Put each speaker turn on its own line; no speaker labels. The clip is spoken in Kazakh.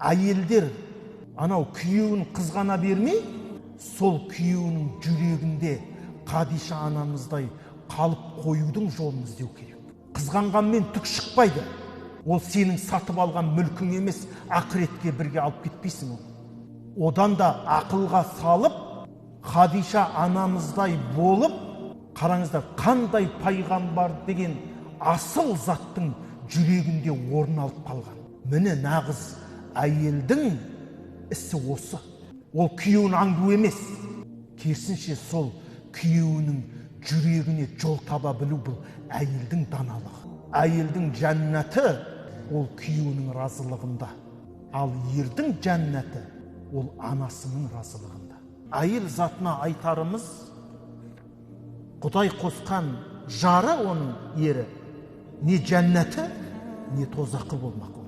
әйелдер анау күйеуін қызғана бермей, сол күйеуінің жүрегінде Хадиша анамыздай қалып қоюдың жолын іздеу керек. Қызғанғанмен түк шықпайды. Ол сенің сатып алған мүлкің емес, ақыретке бірге алып кетпейсің оны. Одан да ақылға салып, Хадиша анамыздай болып, қараңыздар, қандай пайғамбар деген асыл заттың жүрегінде орын алып қалған. Міне нағыз әйелдің ісі осы. Ол күйеуін аңду емес, керісінше сол күйеуінің жүрегіне жол таба білу бұл әйелдің даналығы. Әйелдің жәннаты ол күйеуінің разылығында, ал ердің жәннаты ол анасының разылығында. Әйел затына айтарымыз, Құдай қосқан жары оның ері не жәннаты, не тозақы болмақ.